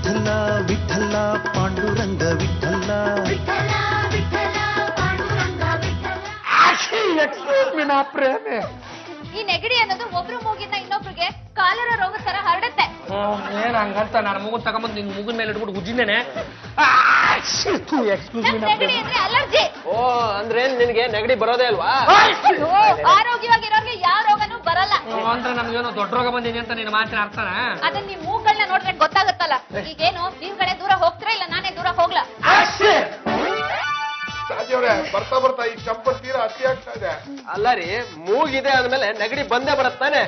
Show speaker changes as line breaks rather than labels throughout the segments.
Vittala Vittala Panduranga Vittala
excuse me ನಾ ಪ್ರೇಮೆ.
ಈ ನೆಗಡಿ ಅನ್ನೋದು ಒಬ್ರು ಮೂಗಿಂದ ಇನ್ನೊಬ್ರಿಗೆ ಕಾಲರ ರೋಗ ತರ ಹರಡುತ್ತೆ.
ಏನ್ ಹಂಗಂತ ನಾನು ಮೂಗನ್ ತಗೊಂಬಂದು ನಿನ್ ಮೂಗಿನ ಮೇಲೆ ಇಟ್ಬಿಟ್ಟು ಉಜ್ಜಿದ್ದೇನೆ.
ನೆಗಡಿ ಅಂದ್ರೆ ಅಲರ್ಜಿ.
ಓ ಅಂದ್ರೆ ನಿನ್ಗೆ ನೆಗಡಿ ಬರೋದೇ ಅಲ್ವಾ?
ಆರೋಗ್ಯವಾಗಿರೋರ್ಗೆ ಯಾವ ರೋಗನೂ ಬರಲ್ಲ.
ಅಂದ್ರೆ ನಮ್ಗೇನೋ ದೊಡ್ಡ ರೋಗ ಬಂದಿದೆ ಅಂತ ನಿನ್ನ ಮಾತಿನ ಅರ್ಥನ?
ಅದನ್ನ ನಿಮ್ ಮೂಗಳನ್ನ ನೋಡಿದ್ರೆ ಗೊತ್ತಾಗುತ್ತಲ್ಲ. ಈಗೇನು ನಿಮ್ ಕಡೆ ದೂರ ಹೋಗ್ತೀರಾ ಇಲ್ಲ ನಾನೇ ದೂರ ಹೋಗ್ಲಾ?
ಬರ್ತಾ ಬರ್ತಾ ಈ ಚಂಪಲ್ ತೀರಾ ಅತಿ ಆಗ್ತಾ ಇದೆ.
ಅಲ್ಲ ರೀ, ಮೂಗಿದೆ ಅಂದ್ಮೇಲೆ ನೆಗಡಿ ಬಂದೇ ಬರುತ್ತಾನೆ.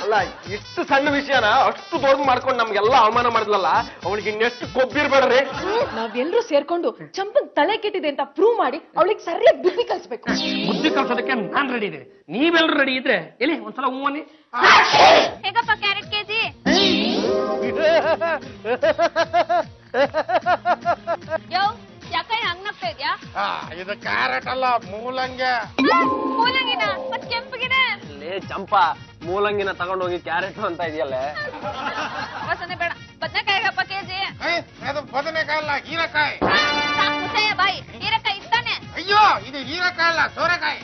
ಅಲ್ಲ, ಇಷ್ಟು ಸಣ್ಣ ವಿಷಯನ ಅಷ್ಟು ದೊಡ್ಡ ಮಾಡ್ಕೊಂಡು ನಮ್ಗೆಲ್ಲ ಅವಮಾನ ಮಾಡಿದ್ಲಲ್ಲ, ಅವಳಿಗೆ ಇನ್ನೆಷ್ಟು ಕೊಬ್ಬಿರ್ಬೇಡ್ರಿ.
ನಾವೆಲ್ಲರೂ ಸೇರ್ಕೊಂಡು ಚಂಪನ್ ತಲೆ ಕೆಟ್ಟಿದೆ ಅಂತ ಪ್ರೂವ್ ಮಾಡಿ ಅವಳಿಗೆ ಸರಿಯಾಗಿ ಬುದ್ಧಿ ಕಲಿಸ್ಬೇಕು.
ಬುದ್ಧಿ ಕಲ್ಸೋದಕ್ಕೆ ನಾನ್ ರೆಡಿ ಇದೆ, ನೀವೆಲ್ಲರೂ ರೆಡಿ ಇದ್ರೆ ಎಲ್ಲಿ ಒಂದ್ಸಲ ಹೂವನ್ನಿ.
ಹೇಗಪ್ಪ ಕ್ಯಾರೆಟ್ ಕೆಜಿ? ಯೋ ಯಾಕೆ ಹಂಗ್ ನಗ್ತಾ ಇದ್ಯಾ?
ಇದು ಕ್ಯಾರೆಟ್ ಅಲ್ಲ, ಮೂಲಂಗಿ.
ಮೂಲಂಗಿನ ಮತ್ ಕೆಂಪಗಿನ?
ಲೇ ಚಂಪಾ, ಮೂಲಂಗಿನ ತಗೊಂಡೋಗಿ ಕ್ಯಾರೆಟ್ ಅಂತ ಇದೆಯಲ್ಲೇ.
ವಾಸನೆ ಬೇಡ. ಬದನೆಕಾಯಿ ಹೇಗಪ್ಪ ಕೆಜಿ?
ಅದು ಬದನೆಕಾಯಿ ಅಲ್ಲ, ಹೀರೆಕಾಯಿ.
ಬಾಯಿ ಹೀರೆಕಾಯಿ ಇತ್ತಾನೆ.
ಅಯ್ಯೋ, ಇದು ಹೀರೆಕಾಯಿ ಅಲ್ಲ, ಸೋರೆಕಾಯಿ.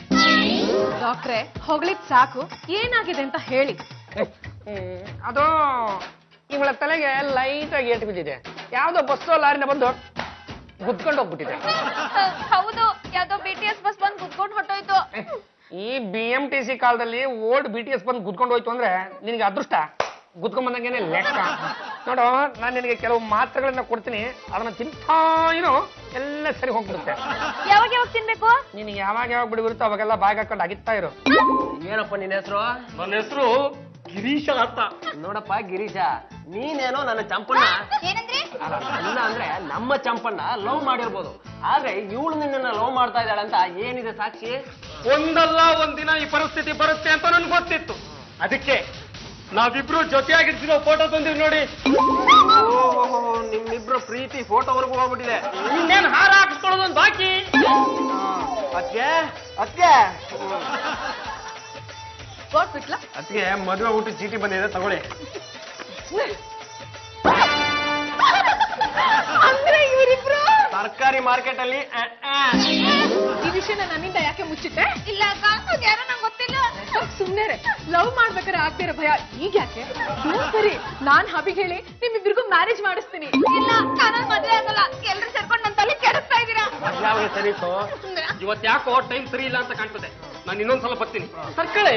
ಡಾಕ್ಟ್ರೆ ಹೊಗಳಿದ್ ಸಾಕು, ಏನಾಗಿದೆ ಅಂತ ಹೇಳಿ.
ಅದು ಇವಳ ತಲೆಗೆ ಲೈಟ್ ಆಗಿ ಏಟು ಬಿದ್ದಿದೆ. ಯಾವ್ದೋ ಬಸ್ಸೋ ಲಾರಿನ ಬಂದು ಗುದ್ಕೊಂಡು ಹೋಗ್ಬಿಟ್ಟಿದೆ.
ಹೌದು, ಯಾವ್ದೋ BTS ಬಸ್ ಬಂದು ಗುದ್ಕೊಂಡು ಹೊಟ್ಟೋಯ್ತು.
ಈ BMTC ಕಾಲದಲ್ಲಿ ಓಲ್ಡ್ BTS ಬಂದು ಗುದ್ಕೊಂಡು ಹೋಯ್ತು ಅಂದ್ರೆ ನಿನಗೆ ಅದೃಷ್ಟ. ಗುದ್ಕೊಂಡ್ ಬಂದಂಗೇನೆ ಲೆಕ್ಕ. ನೋಡು, ನಾನು ನಿನಗೆ ಕೆಲವು ಮಾತ್ರೆಗಳನ್ನ ಕೊಡ್ತೀನಿ, ಅದನ್ನ ತಿಂತಾ ಇರೋ ಎಲ್ಲ ಸರಿ ಹೋಗ್ಬಿಡುತ್ತೆ.
ಯಾವಾಗ ಯಾವಾಗ ತಿನ್ಬೇಕು?
ನಿನಗೆ ಯಾವಾಗ ಬಿಡುವಿರುತ್ತೋ ಅವಾಗೆಲ್ಲ ಬಾಯಿಗೆ ಹಾಕೊಂಡು ಅಗಿತಾ ಇರು.
ಏನಪ್ಪ ನಿನ್ನ ಹೆಸರು?
ನನ್ನ ಹೆಸರು ಗಿರೀಶ ಅಂತ.
ನೋಡಪ್ಪ ಗಿರೀಶ, ನೀನೇನೋ ನನ್ನ ಚಂಪಣ್ಣ
ಏನಂದ್ರಿ?
ಅಲ್ಲ ಅಂದ್ರೆ ನಮ್ಮ ಚಂಪಣ್ಣ ಲವ್ ಮಾಡಿರ್ಬೋದು, ಆದ್ರೆ ಇವಳು ನಿನ್ನ ಲವ್ ಮಾಡ್ತಾ ಇದ್ದಾಳೆ ಅಂತ ಏನಿದೆ ಸಾಕ್ಷಿ?
ಒಂದಲ್ಲ ಒಂದಿನ ಈ ಪರಿಸ್ಥಿತಿ ಬರುತ್ತೆ ಅಂತ ನನ್ಗೆ ಗೊತ್ತಿತ್ತು. ಅದಕ್ಕೆ ನಾವಿಬ್ರು ಜೊತೆಯಾಗಿರ್ತಿರೋ ಫೋಟೋ ತಂದಿವಿ ನೋಡಿ.
ನಿಮ್ಮಿಬ್ರು ಪ್ರೀತಿ ಫೋಟೋವರೆಗೂ ಹೋಗ್ಬಿಟ್ಟಿದೆ.
ಇನ್ನೇನು ಹಾರ ಹಾಕಿಸ್ಕೊಳ್ಳೋದೊಂದು ಬಾಕಿ.
ಅದಕ್ಕೆ ಅದಕ್ಕೆ ಮದುವೆ ಊಟ ಚೀಟಿ ಬಂದಿದೆ, ತಗೊಳ್ಳಿ.
ಅಂದ್ರೆ ಇವರಿಬ್ರು
ತರಕಾರಿ ಮಾರ್ಕೆಟ್ ಅಲ್ಲಿ
ಈ ವಿಷಯನ ನನ್ನಿಂದ ಯಾಕೆ ಮುಚ್ಚಿಟ್ಟೆ?
ಇಲ್ಲ ಯಾರೋ ನಂಗೆ ಗೊತ್ತಿಲ್ಲ.
ಸುಮ್ನೆ ಲವ್ ಮಾಡ್ಬೇಕಾದ್ರೆ ಆಗ್ತಿರೋ ಭಯ ಈಗ ಯಾಕೆ? ಸರಿ, ನಾನ್ ಹಬಿಗೆ ಹೇಳಿ ನಿಮ್ಮಿಬ್ರಿಗೂ ಮ್ಯಾರೇಜ್ ಮಾಡಿಸ್ತೀನಿ.
ಇಲ್ಲ, ನಾನು ಮದ್ವೆ ಆಗಲ್ಲ. ಎಲ್ರು ಸೇರ್ಕೊಂಡು ನನ್ನ ತಲೆ ಕೆಡಿಸ್ತಾ ಇದೀರಾ.
ಯಾವಾಗ ಸರಿ ಇತ್ತು? ಇವತ್ತು ಯಾಕೋ ಟೈಮ್ ಸರಿ ಇಲ್ಲ ಅಂತ ಕಾಣ್ತದೆ. ನಾನು ಇನ್ನೊಂದ್ಸಲ ಬರ್ತೀನಿ. ಸರ್ಕಳೆ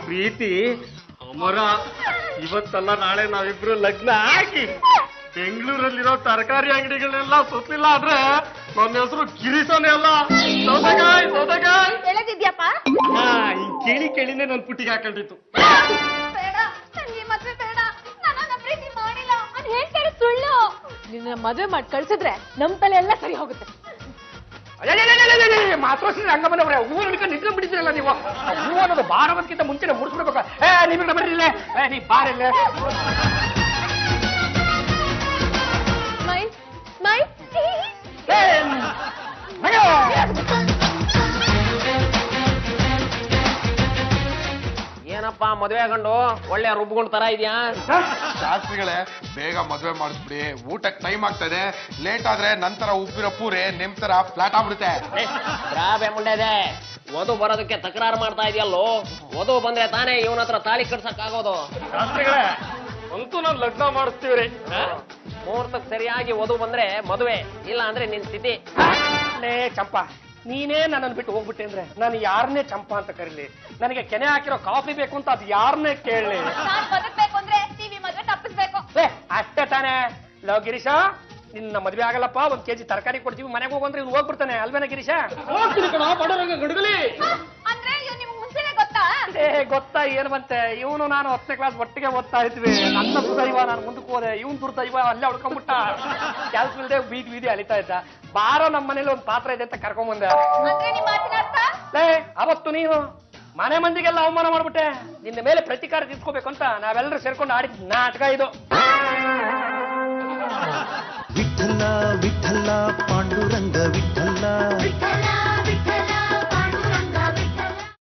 ಪ್ರೀತಿ ಅಮರ. ಇವತ್ತಲ್ಲ ನಾಳೆ ನಾವಿಬ್ರು ಲಗ್ನ ಆಗಿ ಬೆಂಗಳೂರಲ್ಲಿರೋ ತರಕಾರಿ ಅಂಗಡಿಗಳನ್ನೆಲ್ಲ ಸುತ್ತಲಿಲ್ಲ ಆದ್ರೆ ನನ್ನ ಹೆಸರು ಗಿರೀಶನೇ ಅಲ್ಲ, ಸೌತೆಕಾಯಿ.
ಎಳೆದಿದ್ಯಪ್ಪ?
ಈ ಕೇಳಿನೇ ನನ್ ಪುಟ್ಟಿಗೆ ಹಾಕೊಂಡಿತ್ತು.
ಬೇಡ, ನನ್ಗೆ ಮದ್ವೆ ಬೇಡ. ನನ್ನ ಪ್ರೀತಿ ಮಾಡಿಲ್ಲ. ಅದ್ ಹೇಳ್ತಾರೆ ಸುಳ್ಳು.
ನಿನ್ನ ಮದುವೆ ಮಾಡಿ ಕಳ್ಸಿದ್ರೆ ನಮ್ ತಲೆ ಎಲ್ಲ ಸರಿ ಹೋಗುತ್ತೆ.
ಮಾತೃಶ್ರೀ ರಂಗಮ್ಮನವ್ರೆ, ಹೂವು ಹಿಡ್ಕೊಂಡು ನಿಂತ್ಕೊಂಡ್ ಬಿಟ್ಟಿದ್ದೀರಲ್ಲ ನೀವು. ಹೂವು ಅನ್ನೋದು ಬಾರವದಕ್ಕಿಂತ ಮುಂಚೆನೆ ಮುಡಿಸ್ಬಿಡ್ಬೇಕು. ನಿಮಗೆ ಬರ್ರಿಲ್ಲ, ನೀ ಬಾರಿಲ್ಲ.
ಏನಪ್ಪಾ ಮದುವೆ ಆಗೊಂಡು ಒಳ್ಳೆ ರುಬ್ಕೊಂಡು ತರ ಇದೆಯಾ?
ಶಾಸ್ತ್ರಿಗಳೇ, ಬೇಗ ಮದುವೆ ಮಾಡಿಸ್ಬಿಡಿ, ಊಟಕ್ಕೆ ಟೈಮ್ ಆಗ್ತದೆ. ಲೇಟ್ ಆದ್ರೆ ನಂತರ ಉಪ್ಪಿರೋ ಪೂರೆ ನಿಮ್ ತರ ಫ್ಲಾಟ್ ಆಗ್ಬಿಡುತ್ತೆ.
ರಾಬೆ ಮುಂಡೆದೆ, ವಧು ಬರೋದಕ್ಕೆ ತಕರಾರು ಮಾಡ್ತಾ ಇದೆಯಲ್ಲೋ. ವಧು ಬಂದ್ರೆ ತಾನೇ ಇವನ ಹತ್ರ ತಾಳಿ ಕಟ್ಸಕ್ ಆಗೋದು.
ಶಾಸ್ತ್ರಿಗಳೇ, ಅಂತೂ ನಾನು ಲಗ್ನ ಮಾಡಿಸ್ತೀವ್ರಿ.
ಮುಹೂರ್ತಕ್ಕೆ ಸರಿಯಾಗಿ ವಧು ಬಂದ್ರೆ ಮದುವೆ, ಇಲ್ಲ ಅಂದ್ರೆ ನಿನ್ ಸ್ಥಿತಿ.
ಚಂಪಾ, ನೀನೇ ನನ್ನನ್ನು ಬಿಟ್ಟು ಹೋಗ್ಬಿಟ್ಟೆ ಅಂದ್ರೆ ನಾನು ಯಾರನ್ನೇ ಚಂಪಾ ಅಂತ ಕರೀಲಿ? ನನಗೆ ಕೆನೆ ಹಾಕಿರೋ ಕಾಫಿ ಬೇಕು ಅಂತ ಅದು ಯಾರನ್ನೇ ಕೇಳಲಿ?
ನಾನ್ ಬದುಕ್ಬೇಕು ಅಂದ್ರೆ ಟಿವಿ ಮದ್ವೆ ತಪ್ಪಿಸ್ಬೇಕು.
ಅಷ್ಟೇ ತಾನೇ. ಲೋ ಗಿರೀಶ, ನಿನ್ನ ಮದ್ವೆ ಆಗಲ್ಲಪ್ಪ, 1 kg ತರಕಾರಿ ಕೊಡ್ತೀವಿ, ಮನೆಗೆ ಹೋಗಂದ್ರೆ ಇವ್ನು ಹೋಗ್ಬಿಡ್ತಾನೆ ಅಲ್ವೇನ ಗಿರೀಶ? ಹೋಗ್ತೀನಿ ಕಣ, ಬಡವರಂಗ ಗಡುಗಲಿ.
ಅಂದ್ರೆ ನಿಮ್ಗೆ ಮುಂಚೆನೆ ಗೊತ್ತಾ?
ಗೊತ್ತಾ ಏನ್ ಬಂತೆ? ಇವನು ನಾನು 10ನೇ ಕ್ಲಾಸ್ ಒಟ್ಟಿಗೆ ಓದ್ತಾ ಇದ್ವಿ. ನನ್ನ ದುರ್ದೈವ, ನಾನು ಮುಂದಕ್ಕೆ ಹೋದೆ, ಇವನ್ ದುರ್ದೈವ ಅಲ್ಲೇ ಉಳ್ಕೊಂಡ್ಬಿಟ್ಟ. ಕೆಲ್ಸ ಇಲ್ದೆ ಬೀದಿ ಅಲಿತಾ ಇದ್ದ. ಬಾರೋ ನಮ್ಮ ಮನೇಲಿ ಒಂದು ಪಾತ್ರ ಇದೆ ಅಂತ ಕರ್ಕೊಂಬಂದೆ.
ಅಂದ್ರೆ ನಿಮ್ ಮಾತಿನ ಅರ್ಥ?
ಅವತ್ತು ನೀನು ಮನೆ ಮಂದಿಗೆಲ್ಲ ಅವಮಾನ ಮಾಡ್ಬಿಟ್ಟೆ. ನಿನ್ನ ಮೇಲೆ ಪ್ರತಿಕಾರ ತೀರ್ಸ್ಕೋಬೇಕು ಅಂತ ನಾವೆಲ್ಲರೂ ಸೇರ್ಕೊಂಡು ಆಡಿದ ನಾಟಕ ಇದು.
ವಿಠಲ ವಿಠಲ ಪಾಂಡುರಂಗ ವಿಠಲ